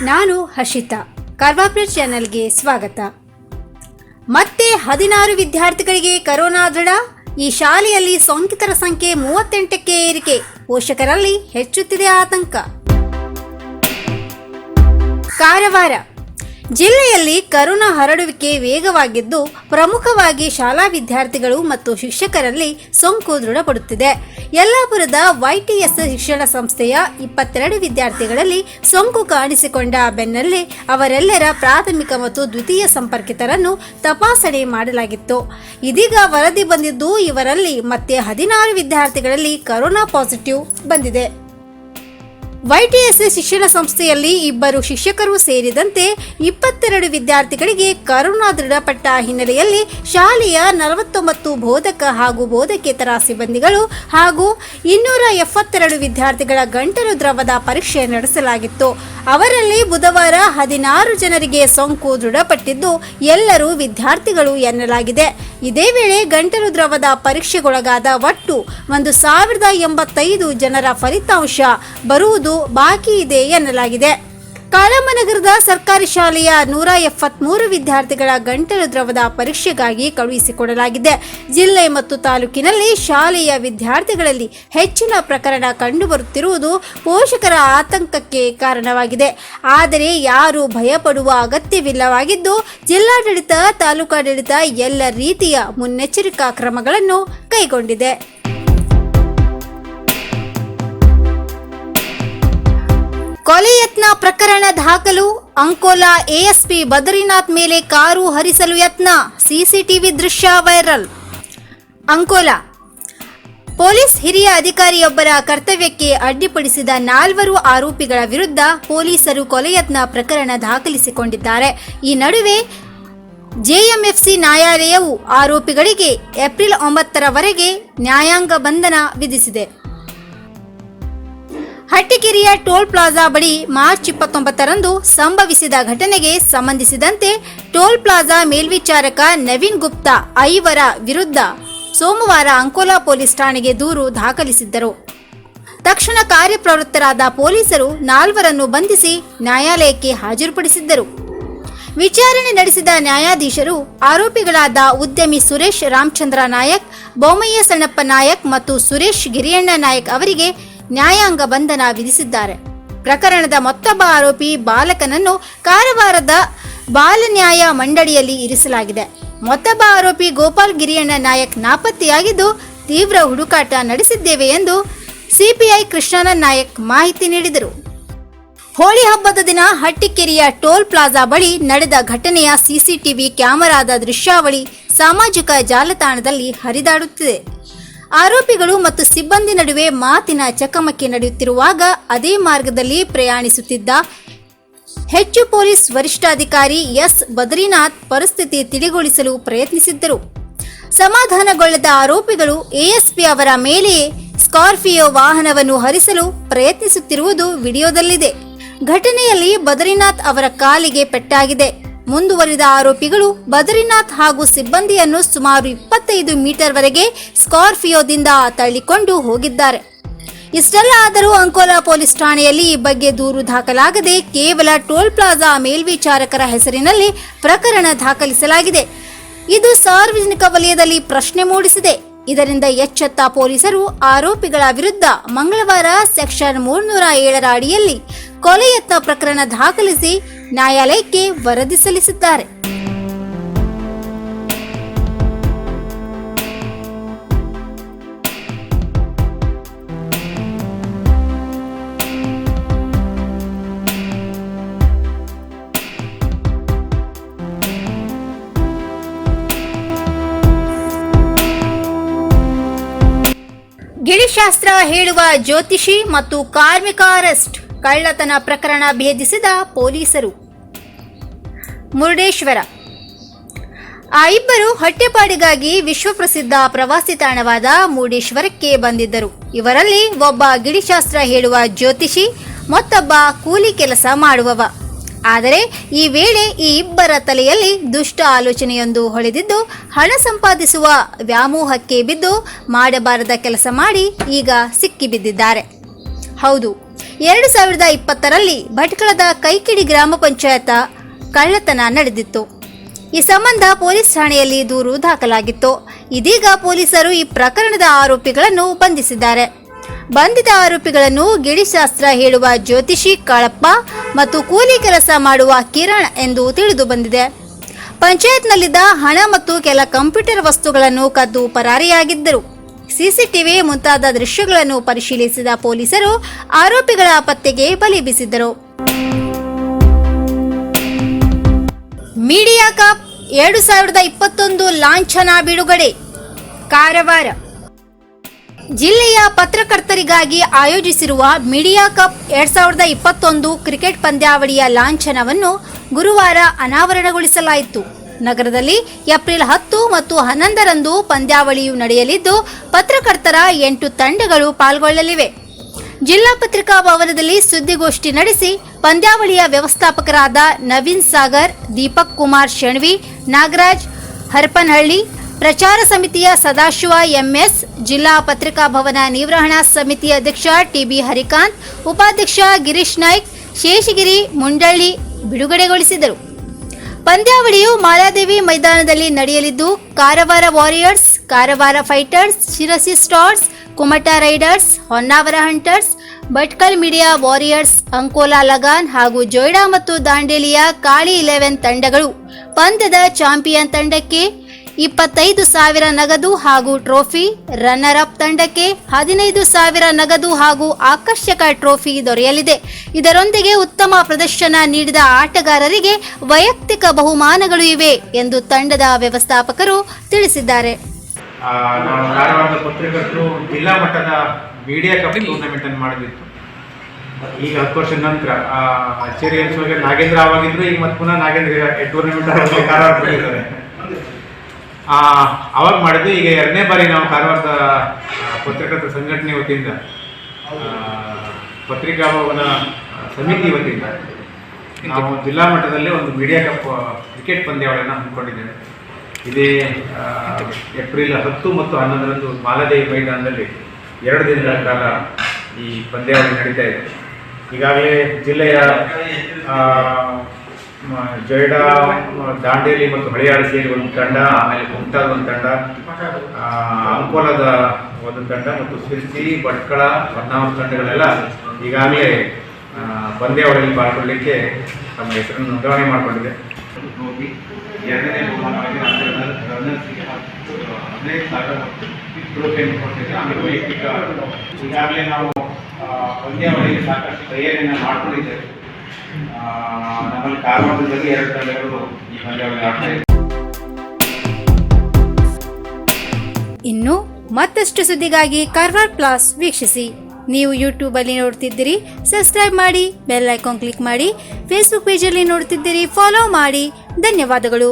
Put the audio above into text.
ನಾನು ಹರ್ಷಿತಾ, ಕಾರ್ವಾಪ್ರೇಟ್ ಚಾನೆಲ್ಗೆ ಸ್ವಾಗತ. ಮತ್ತೆ 16 ವಿದ್ಯಾರ್ಥಿಗಳಿಗೆ ಕರೋನಾ ದೃಢ. ಈ ಶಾಲೆಯಲ್ಲಿ ಸೋಂಕಿತರ ಸಂಖ್ಯೆ 38ಕ್ಕೆ ಏರಿಕೆ. ಪೋಷಕರಲ್ಲಿ ಹೆಚ್ಚುತ್ತಿದೆ ಆತಂಕ. ಕಾರವಾರ ಜಿಲ್ಲೆಯಲ್ಲಿ ಕರೋನಾ ಹರಡುವಿಕೆ ವೇಗವಾಗಿದ್ದು, ಪ್ರಮುಖವಾಗಿ ಶಾಲಾ ವಿದ್ಯಾರ್ಥಿಗಳು ಮತ್ತು ಶಿಕ್ಷಕರಲ್ಲಿ ಸೋಂಕು ದೃಢಪಡುತ್ತಿದೆ. ಯಲ್ಲಾಪುರದ YTS ಶಿಕ್ಷಣ ಸಂಸ್ಥೆಯ 22 ವಿದ್ಯಾರ್ಥಿಗಳಲ್ಲಿ ಸೋಂಕು ಕಾಣಿಸಿಕೊಂಡ ಬೆನ್ನಲ್ಲೇ ಅವರೆಲ್ಲರ ಪ್ರಾಥಮಿಕ ಮತ್ತು ದ್ವಿತೀಯ ಸಂಪರ್ಕಿತರನ್ನು ತಪಾಸಣೆ ಮಾಡಲಾಗಿತ್ತು. ಇದೀಗ ವರದಿ ಬಂದಿದ್ದು, ಇವರಲ್ಲಿ ಮತ್ತೆ 16 ವಿದ್ಯಾರ್ಥಿಗಳಲ್ಲಿ ಕರೋನಾ ಪಾಸಿಟಿವ್ ಬಂದಿದೆ. YTS ಶಿಕ್ಷಣ ಸಂಸ್ಥೆಯಲ್ಲಿ 2 ಶಿಕ್ಷಕರು ಸೇರಿದಂತೆ 22 ವಿದ್ಯಾರ್ಥಿಗಳಿಗೆ ಕರೋನಾ ದೃಢಪಟ್ಟ ಹಿನ್ನೆಲೆಯಲ್ಲಿ ಶಾಲೆಯ 49 ಬೋಧಕ ಹಾಗೂ ಬೋಧಕೇತರ ಸಿಬ್ಬಂದಿಗಳು ಹಾಗೂ 272 ವಿದ್ಯಾರ್ಥಿಗಳ ಗಂಟಲು ದ್ರವದ ಪರೀಕ್ಷೆ ನಡೆಸಲಾಗಿತ್ತು. ಅವರಲ್ಲಿ ಬುಧವಾರ 16 ಜನರಿಗೆ ಸೋಂಕು ದೃಢಪಟ್ಟಿದ್ದು, ಎಲ್ಲರೂ ವಿದ್ಯಾರ್ಥಿಗಳು ಎನ್ನಲಾಗಿದೆ. ಇದೇ ವೇಳೆ ಗಂಟಲು ದ್ರವದ ಪರೀಕ್ಷೆಗೊಳಗಾದ ಒಟ್ಟು 1085 ಜನರ ಫಲಿತಾಂಶ ಬರುವುದು ಬಾಕಿ ಇದೆ ಎನ್ನಲಾಗಿದೆ. ಕಾಳಮ್ಮನಗರದ ಸರ್ಕಾರಿ ಶಾಲೆಯ 173 ವಿದ್ಯಾರ್ಥಿಗಳ ಗಂಟಲು ದ್ರವದ ಪರೀಕ್ಷೆಗಾಗಿ ಕಳುಹಿಸಿಕೊಡಲಾಗಿದೆ. ಜಿಲ್ಲೆ ಮತ್ತು ತಾಲೂಕಿನಲ್ಲಿ ಶಾಲೆಯ ವಿದ್ಯಾರ್ಥಿಗಳಲ್ಲಿ ಹೆಚ್ಚಿನ ಪ್ರಕರಣ ಕಂಡುಬರುತ್ತಿರುವುದು ಪೋಷಕರ ಆತಂಕಕ್ಕೆ ಕಾರಣವಾಗಿದೆ. ಆದರೆ ಯಾರೂ ಭಯಪಡುವ ಅಗತ್ಯವಿಲ್ಲವಾಗಿದ್ದು, ಜಿಲ್ಲಾಡಳಿತ, ತಾಲೂಕಾಡಳಿತ ಎಲ್ಲ ರೀತಿಯ ಮುನ್ನೆಚ್ಚರಿಕಾ ಕ್ರಮಗಳನ್ನು ಕೈಗೊಂಡಿದೆ. ಕೊಲೆ ಯತ್ನ ಪ್ರಕರಣ ದಾಖಲು. ಅಂಕೋಲಾ ASP ಬದ್ರಿನಾಥ್ ಮೇಲೆ ಕಾರು ಹರಿಸಲು ಯತ್ನ. CCTV ದೃಶ್ಯ ವೈರಲ್. ಅಂಕೋಲಾ ಪೊಲೀಸ್ ಹಿರಿಯ ಅಧಿಕಾರಿಯೊಬ್ಬರ ಕರ್ತವ್ಯಕ್ಕೆ ಅಡ್ಡಿಪಡಿಸಿದ 4 ಆರೋಪಿಗಳ ವಿರುದ್ಧ ಪೊಲೀಸರು ಕೊಲೆ ಯತ್ನ ಪ್ರಕರಣ ದಾಖಲಿಸಿಕೊಂಡಿದ್ದಾರೆ. ಈ ನಡುವೆ JMFC ನ್ಯಾಯಾಲಯವು ಆರೋಪಿಗಳಿಗೆ ಏಪ್ರಿಲ್ 9ರವರೆಗೆ ನ್ಯಾಯಾಂಗ ಬಂಧನ ವಿಧಿಸಿದೆ. ಹಟ್ಟಿಕೆರೆಯ ಟೋಲ್ ಪ್ಲಾಜಾ ಬಳಿ ಮಾರ್ಚ್ 29ರಂದು ಸಂಭವಿಸಿದ ಘಟನೆಗೆ ಸಂಬಂಧಿಸಿದಂತೆ ಟೋಲ್ ಪ್ಲಾಜಾ ಮೇಲ್ವಿಚಾರಕ ನವೀನ್ ಗುಪ್ತಾ ಐವರ ವಿರುದ್ಧ ಸೋಮವಾರ ಅಂಕೋಲಾ ಪೊಲೀಸ್ ಠಾಣೆಗೆ ದೂರು ದಾಖಲಿಸಿದ್ದರು. ತಕ್ಷಣ ಕಾರ್ಯಪ್ರವೃತ್ತರಾದ ಪೊಲೀಸರು 4ರನ್ನು ಬಂಧಿಸಿ ನ್ಯಾಯಾಲಯಕ್ಕೆ ಹಾಜರುಪಡಿಸಿದ್ದರು. ವಿಚಾರಣೆ ನಡೆಸಿದ ನ್ಯಾಯಾಧೀಶರು ಆರೋಪಿಗಳಾದ ಉದ್ಯಮಿ ಸುರೇಶ್ ರಾಮಚಂದ್ರ ನಾಯಕ್, ಬೊಮ್ಮಯ್ಯ ಸಣ್ಣಪ್ಪ ನಾಯಕ್ ಮತ್ತು ಸುರೇಶ್ ಗಿರಿಯಣ್ಣ ನಾಯಕ್ ಅವರಿಗೆ ನ್ಯಾಯಾಂಗ ಬಂಧನ ವಿಧಿಸಿದ್ದಾರೆ. ಪ್ರಕರಣದ ಮತ್ತೊಬ್ಬ ಆರೋಪಿ ಬಾಲಕನನ್ನು ಕಾರವಾರದ ಬಾಲ ನ್ಯಾಯ ಮಂಡಳಿಯಲ್ಲಿ ಇರಿಸಲಾಗಿದೆ. ಮತ್ತೊಬ್ಬ ಆರೋಪಿ ಗೋಪಾಲ್ ಗಿರಿಯಣ್ಣ ನಾಯಕ್ ನಾಪತ್ತೆಯಾಗಿದ್ದು, ತೀವ್ರ ಹುಡುಕಾಟ ನಡೆಸಿದ್ದೇವೆ ಎಂದು CPI ಕೃಷ್ಣನ ನಾಯಕ್ ಮಾಹಿತಿ ನೀಡಿದರು. ಹೋಳಿ ಹಬ್ಬದ ದಿನ ಹಟ್ಟಿಕೆರೆಯ ಟೋಲ್ ಪ್ಲಾಜಾ ಬಳಿ ನಡೆದ ಘಟನೆಯ CCTV ಕ್ಯಾಮೆರಾದ ದೃಶ್ಯಾವಳಿ ಸಾಮಾಜಿಕ ಜಾಲತಾಣದಲ್ಲಿ ಹರಿದಾಡುತ್ತಿದೆ. ಆರೋಪಿಗಳು ಮತ್ತು ಸಿಬ್ಬಂದಿ ನಡುವೆ ಮಾತಿನ ಚಕಮಕಿ ನಡೆಯುತ್ತಿರುವಾಗ ಅದೇ ಮಾರ್ಗದಲ್ಲಿ ಪ್ರಯಾಣಿಸುತ್ತಿದ್ದ ಹೆಚ್ಚು ಪೊಲೀಸ್ ವರಿಷ್ಠಾಧಿಕಾರಿ S ಬದ್ರಿನಾಥ್ ಪರಿಸ್ಥಿತಿ ತಿಳಿಗೊಳಿಸಲು ಪ್ರಯತ್ನಿಸಿದ್ದರು. ಸಮಾಧಾನಗೊಳ್ಳದ ಆರೋಪಿಗಳು ASP ಅವರ ಮೇಲೆಯೇ ಸ್ಕಾರ್ಪಿಯೋ ವಾಹನವನ್ನು ಹರಿಸಲು ಪ್ರಯತ್ನಿಸುತ್ತಿರುವುದು ವಿಡಿಯೋದಲ್ಲಿದೆ. ಘಟನೆಯಲ್ಲಿ ಬದ್ರಿನಾಥ್ ಅವರ ಕಾಲಿಗೆ ಪೆಟ್ಟಾಗಿದೆ. ಮುಂದುವರಿದ ಆರೋಪಿಗಳು ಬದ್ರಿನಾಥ್ ಹಾಗೂ ಸಿಬ್ಬಂದಿಯನ್ನು ಸುಮಾರು 25 ಮೀಟರ್ವರೆಗೆ ಸ್ಕಾರ್ಪಿಯೋದಿಂದ ತಳ್ಳಿಕೊಂಡು ಹೋಗಿದ್ದಾರೆ. ಇಷ್ಟೆಲ್ಲ ಆದರೂ ಅಂಕೋಲಾ ಪೊಲೀಸ್ ಠಾಣೆಯಲ್ಲಿ ಈ ಬಗ್ಗೆ ದೂರು ದಾಖಲಾಗದೆ ಕೇವಲ ಟೋಲ್ ಪ್ಲಾಜಾ ಮೇಲ್ವಿಚಾರಕರ ಹೆಸರಿನಲ್ಲಿ ಪ್ರಕರಣ ದಾಖಲಿಸಲಾಗಿದೆ. ಇದು ಸಾರ್ವಜನಿಕ ವಲಯದಲ್ಲಿ ಪ್ರಶ್ನೆ ಮೂಡಿಸಿದೆ. ಇದರಿಂದ ಎಚ್ಚೆತ್ತ ಪೊಲೀಸರು ಆರೋಪಿಗಳ ವಿರುದ್ಧ ಮಂಗಳವಾರ ಸೆಕ್ಷನ್ 307ರ ಅಡಿಯಲ್ಲಿ ಕೊಲೆ ಯತ್ನ ಪ್ರಕರಣ ದಾಖಲಿಸಿ ನ್ಯಾಯಾಲಯಕ್ಕೆ ವರದಿ ಸಲ್ಲಿಸಿದ್ದಾರೆ. ಗಿಳಿಶಾಸ್ತ್ರ ಹೇಳುವ ಜ್ಯೋತಿಷಿ ಮತ್ತು ಕಾರ್ಮಿಕ ಅರೆಸ್ಟ್. ಕಳ್ಳತನ ಪ್ರಕರಣ ಭೇದಿಸಿದ ಪೊಲೀಸರು. ಮುರುಡೇಶ್ವರ ಆ ಇಬ್ಬರು ಹೊಟ್ಟೆಪಾಡಿಗಾಗಿ ವಿಶ್ವಪ್ರಸಿದ್ಧ ಪ್ರವಾಸಿ ತಾಣವಾದ ಮುರುಡೇಶ್ವರಕ್ಕೆ ಬಂದಿದ್ದರು. ಇವರಲ್ಲಿ ಒಬ್ಬ ಗಿಳಿಶಾಸ್ತ್ರ ಹೇಳುವ ಜ್ಯೋತಿಷಿ, ಮತ್ತೊಬ್ಬ ಕೂಲಿ ಕೆಲಸ ಮಾಡುವವ. ಆದರೆ ಈ ವೇಳೆ ಈ ಇಬ್ಬರ ತಲೆಯಲ್ಲಿ ದುಷ್ಟ ಆಲೋಚನೆಯೊಂದು ಹೊಳೆದಿದ್ದು, ಹಣ ಸಂಪಾದಿಸುವ ವ್ಯಾಮೋಹಕ್ಕೆ ಬಿದ್ದು ಮಾಡಬಾರದ ಕೆಲಸ ಮಾಡಿ ಈಗ ಸಿಕ್ಕಿಬಿದ್ದಿದ್ದಾರೆ. ಹೌದು, 2020ರಲ್ಲಿ ಭಟ್ಕಳದ ಕೈಕಿಡಿ ಗ್ರಾಮ ಪಂಚಾಯತ್ ಕಳ್ಳತನ ನಡೆದಿತ್ತು. ಈ ಸಂಬಂಧ ಪೊಲೀಸ್ ಠಾಣೆಯಲ್ಲಿ ದೂರು ದಾಖಲಾಗಿತ್ತು. ಇದೀಗ ಪೊಲೀಸರು ಈ ಪ್ರಕರಣದ ಆರೋಪಿಗಳನ್ನು ಬಂಧಿಸಿದ್ದಾರೆ. ಬಂಧಿತ ಆರೋಪಿಗಳನ್ನು ಗಿಡಿಶಾಸ್ತ್ರ ಹೇಳುವ ಜ್ಯೋತಿಷಿ ಕಾಳಪ್ಪ ಮತ್ತು ಕೂಲಿ ಕೆಲಸ ಮಾಡುವ ಕಿರಣ್ ಎಂದು ತಿಳಿದು ಬಂದಿದೆ. ಪಂಚಾಯತ್ನಲ್ಲಿದ್ದ ಹಣ ಮತ್ತು ಕೆಲ ಕಂಪ್ಯೂಟರ್ ವಸ್ತುಗಳನ್ನು ಕದ್ದು ಪರಾರಿಯಾಗಿದ್ದರು. ಸಿಸಿಟಿವಿ ಮುಂತಾದ ದೃಶ್ಯಗಳನ್ನು ಪರಿಶೀಲಿಸಿದ ಪೊಲೀಸರು ಆರೋಪಿಗಳ ಪತ್ತೆಗೆ ಬಲೆ ಬೀಸಿದ್ದರು. ಮೀಡಿಯಾ ಕಪ್ 2021 ಲಾಂಛನ ಬಿಡುಗಡೆ. ಕಾರವಾರ ಜಿಲ್ಲೆಯ ಪತ್ರಕರ್ತರಿಗಾಗಿ ಆಯೋಜಿಸಿರುವ ಮೀಡಿಯಾ ಕಪ್ 2021 ಕ್ರಿಕೆಟ್ ಪಂದ್ಯಾವಳಿಯ ಲಾಂಛನವನ್ನು ಗುರುವಾರ ಅನಾವರಣಗೊಳಿಸಲಾಯಿತು. ನಗರದಲ್ಲಿ ಏಪ್ರಿಲ್ 10 ಮತ್ತು 11ರಂದು ಪಂದ್ಯಾವಳಿಯು ನಡೆಯಲಿದ್ದು ಪತ್ರಕರ್ತರ 8 ತಂಡಗಳು ಪಾಲ್ಗೊಳ್ಳಲಿವೆ. ಜಿಲ್ಲಾ ಪತ್ರಿಕಾ ಭವನದಲ್ಲಿ ಸುದ್ದಿಗೋಷ್ಠಿ ನಡೆಸಿ ಪಂದ್ಯಾವಳಿಯ ವ್ಯವಸ್ಥಾಪಕರಾದ ನವೀನ್ ಸಾಗರ್, ದೀಪಕ್ ಕುಮಾರ್ ಶೆಣವಿ, ನಾಗರಾಜ್ ಹರಪನಹಳ್ಳಿ, ಪ್ರಚಾರ ಸಮಿತಿಯ ಸದಾಶಿವ ಎಂಎಸ್, ಜಿಲ್ಲಾ ಪತ್ರಿಕಾ ಭವನ ನಿರ್ವಹಣಾ ಸಮಿತಿ ಅಧ್ಯಕ್ಷ ಟಿಬಿ ಹರಿಕಾಂತ್, ಉಪಾಧ್ಯಕ್ಷ ಗಿರೀಶ್ ನಾಯ್ಕ್, ಶೇಷಗಿರಿ ಮುಂಡಳ್ಳಿ ಬಿಡುಗಡೆಗೊಳಿಸಿದರು. ಪಂದ್ಯಾವಳಿಯು ಮಾಲಾದೇವಿ ಮೈದಾನದಲ್ಲಿ ನಡೆಯಲಿದ್ದು Karwar warriors, Karwar fighters, Sirsi stars, Kumta Riders, Honnavar hunters, Bhatkal media warriors, Ankola Lagaan ಹಾಗೂ ಜೊಯ್ಡಾ ಮತ್ತು ದಾಂಡೇಲಿಯ ಕಾಳಿ 11 ತಂಡಗಳು ಪಂದ್ಯದ ಚಾಂಪಿಯನ್ ತಂಡಕ್ಕೆ 25,000 ನಗದು ಹಾಗೂ ಟ್ರೋಫಿ, ರನ್ನರ್ ಅಪ್ ತಂಡಕ್ಕೆ 15,000 ನಗದು ಹಾಗೂ ಆಕರ್ಷಕ ಟ್ರೋಫಿ ದೊರೆಯಲಿದೆ. ಇದರೊಂದಿಗೆ ಉತ್ತಮ ಪ್ರದರ್ಶನ ನೀಡಿದ ಆಟಗಾರರಿಗೆ ವೈಯಕ್ತಿಕ ಬಹುಮಾನಗಳು ಇವೆ ಎಂದು ತಂಡದ ವ್ಯವಸ್ಥಾಪಕರು ತಿಳಿಸಿದ್ದಾರೆ. ನಾವು ಕಾರವಾರದ ಪತ್ರಕರ್ತರು ಜಿಲ್ಲಾ ಮಟ್ಟದ ಮೀಡಿಯಾ ಕಪ್ ಟೂರ್ನಮೆಂಟ್ ಅನ್ನು ಮಾಡಿದಿತ್ತು. ಈಗ 10 ವರ್ಷದ ನಂತರ ಅಚ್ಚೇರಿ ಎನ್ಸುವಾಗ ನಾಗೇಂದ್ರ ಆವಾಗಿದ್ರು, ಈಗ ಮತ್ತೆ ಪುನಃ ನಾಗೇಂದ್ರ ಟೂರ್ನಮೆಂಟ್ ಕಾರವಾರ ಬಂದಿದ್ದಾರೆ. ಅವಾಗ ಮಾಡಿದ್ದು. ಈಗ 2ನೇ ಬಾರಿ ನಾವು ಕಾರವಾರದ ಪತ್ರಕರ್ತರ ಸಂಘಟನೆ ವತಿಯಿಂದ ಪತ್ರಿಕಾ ಭವನ ಸಮಿತಿ ವತಿಯಿಂದ ನಾವು ಜಿಲ್ಲಾ ಮಟ್ಟದಲ್ಲಿ ಒಂದು ಮೀಡಿಯಾ ಕಪ್ ಕ್ರಿಕೆಟ್ ಪಂದ್ಯಾವಳಿಯನ್ನು ಹಮ್ಮಿಕೊಂಡಿದ್ದೇವೆ. ಇದೇ ಏಪ್ರಿಲ್ 10 ಮತ್ತು 11ರಂದು ಮಾಲಾದೇವಿ ಮೈದಾನದಲ್ಲಿ 2 ದಿನಗಳ ಕಾಲ ಈ ಪಂದ್ಯಾವಳಿ ನಡೀತಾ ಇದೆ. ಈಗಾಗಲೇ ಜಿಲ್ಲೆಯ ಜೊಯ್ಡಾ, ದಾಂಡೇಲಿ ಮತ್ತು ಹಳಿಯಾಳ ಸೇರಿ ಒಂದು ತಂಡ, ಆಮೇಲೆ ಕುಮಟಾದ ಒಂದು ತಂಡ, ಅಂಕೋಲಾದ ಒಂದು ತಂಡ ಮತ್ತು ಶಿರ್ಸಿ, ಭಟ್ಕಳ, ಹೊನ್ನಾವರ ತಂಡಗಳೆಲ್ಲ ಈಗಾಗಲೇ ಪಂದ್ಯಾವಳಿಯಲ್ಲಿ ಪಾಲ್ಗೊಳ್ಳಲಿಕ್ಕೆ ತಮ್ಮ ಹೆಸರನ್ನು ನೋಂದಣಿ ಮಾಡಿಕೊಂಡಿದೆ. 2ನೇ ಬಹುಮಾನವಾಗಿ 15,000 ಟ್ರೋಫಿಯನ್ನು ಕೊಟ್ಟಿದೆ. ಆಮೇಲೆ ವೈಯಕ್ತಿಕ ಈಗಾಗಲೇ ನಾವು ಪಂದ್ಯಾವಳಿಯಲ್ಲಿ ಸಾಕಷ್ಟು ತಯಾರಿಯನ್ನು ಮಾಡಿಕೊಂಡಿದ್ದೇವೆ. ನಮ್ಮಲ್ಲಿ ಕಾರವಾರದಲ್ಲಿ 2 ತಂಡಗಳು ಈ ಪಂದ್ಯಾವಳಿ ಆಡ್ತಾ ಇದೆ. ಇನ್ನು ಮತ್ತಷ್ಟು ಸುದ್ದಿಗಾಗಿ ಕಾರವಾರ ಪ್ಲಸ್ ವೀಕ್ಷಿಸಿ. ನೀವು ಯೂಟ್ಯೂಬ್ ಅಲ್ಲಿ ನೋಡ್ತಿದ್ದೀರಿ, ಸಬ್ಸ್ಕ್ರೈಬ್ ಮಾಡಿ, ಬೆಲ್ ಐಕಾನ್ ಕ್ಲಿಕ್ ಮಾಡಿ. ಫೇಸ್ಬುಕ್ ಪೇಜಲ್ಲಿ ನೋಡ್ತಿದ್ದೀರಿ, ಫಾಲೋ ಮಾಡಿ. ಧನ್ಯವಾದಗಳು.